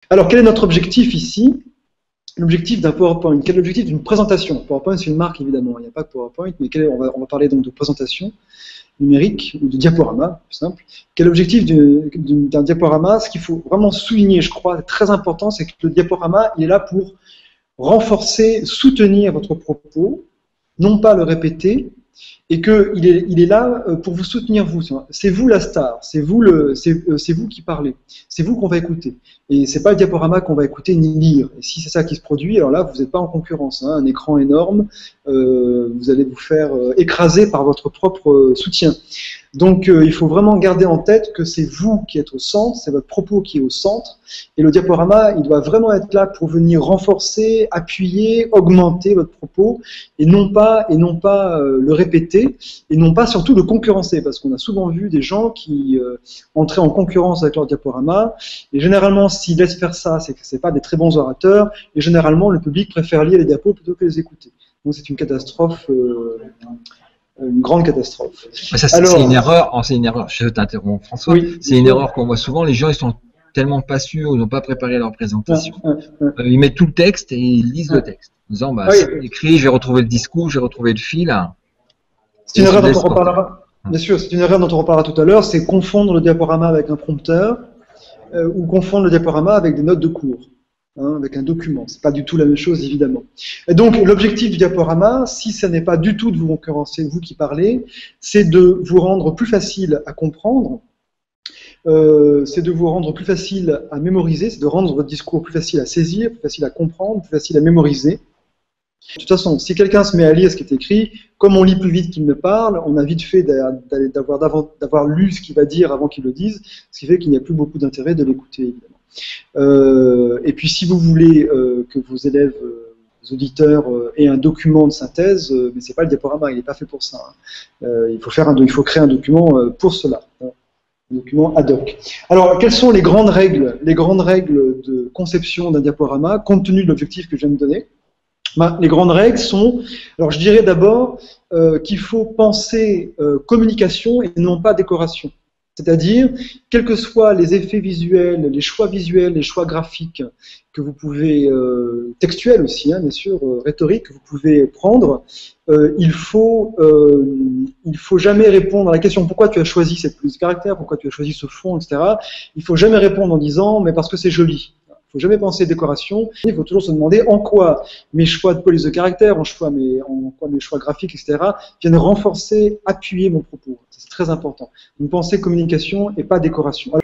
Alors, quel est notre objectif ici? L'objectif d'un PowerPoint. Quel est l'objectif d'une présentation? PowerPoint, c'est une marque, évidemment. Il n'y a pas que PowerPoint, mais on va parler donc de présentation numérique, ou de diaporama, plus simple. Quel est l'objectif d'un diaporama? Ce qu'il faut vraiment souligner, je crois, très important, c'est que le diaporama, il est là pour renforcer, soutenir votre propos, non pas le répéter, et qu'il est là pour vous soutenir, vous. C'est vous la star, c'est vous qui parlez, c'est vous qu'on va écouter. Et c'est pas le diaporama qu'on va écouter ni lire. Et si c'est ça qui se produit, alors là, vous n'êtes pas en concurrence. Hein, un écran énorme, vous allez vous faire écraser par votre propre soutien. Donc, il faut vraiment garder en tête que c'est vous qui êtes au centre, c'est votre propos qui est au centre. Et le diaporama, il doit vraiment être là pour venir renforcer, appuyer, augmenter votre propos, et non pas le répéter, et non pas surtout le concurrencer, parce qu'on a souvent vu des gens qui entraient en concurrence avec leur diaporama, et généralement, s'ils laissent faire ça, c'est que c'est pas des très bons orateurs, et généralement, le public préfère lire les diapos plutôt que les écouter. Donc, c'est une catastrophe. Une grande catastrophe. Ça, c'est une erreur. C'est une erreur. Je t'interromps, François. Oui, c'est une erreur qu'on voit souvent. Les gens, ils sont tellement pas sûrs, ils n'ont pas préparé leur présentation. Ils mettent tout le texte et ils lisent le texte, en disant, bah, c'est écrit, je vais retrouver le discours, je vais retrouver le fil. C'est une erreur dont on reparlera. Bien sûr, c'est une erreur dont on reparlera tout à l'heure. C'est confondre le diaporama avec un prompteur ou confondre le diaporama avec des notes de cours. Hein, avec un document. C'est pas du tout la même chose, évidemment. Et donc, l'objectif du diaporama, si ce n'est pas du tout de vous concurrencer, vous qui parlez, c'est de vous rendre plus facile à comprendre, c'est de vous rendre plus facile à mémoriser, c'est de rendre votre discours plus facile à saisir, plus facile à comprendre, plus facile à mémoriser. De toute façon, si quelqu'un se met à lire ce qui est écrit, comme on lit plus vite qu'il ne parle, on a vite fait d'avoir lu ce qu'il va dire avant qu'il le dise, ce qui fait qu'il n'y a plus beaucoup d'intérêt de l'écouter, évidemment. Et puis si vous voulez que vos élèves, vos auditeurs aient un document de synthèse, mais c'est pas le diaporama, il n'est pas fait pour ça. Hein. Il faut créer un document pour cela, hein, un document ad hoc. Alors quelles sont les grandes règles de conception d'un diaporama compte tenu de l'objectif que je viens de donner? Les grandes règles sont, alors je dirais d'abord qu'il faut penser communication et non pas décoration. C'est-à-dire, quels que soient les effets visuels, les choix graphiques que vous pouvez, textuels aussi, hein, bien sûr, rhétoriques, que vous pouvez prendre, il faut jamais répondre à la question pourquoi tu as choisi cette police de caractère, pourquoi tu as choisi ce fond, etc. Il faut jamais répondre en disant mais parce que c'est joli. Il ne faut jamais penser décoration, il faut toujours se demander en quoi mes choix de police de caractère, en quoi mes choix graphiques, etc. viennent renforcer, appuyer mon propos. C'est très important. Une pensée communication et pas décoration. Alors,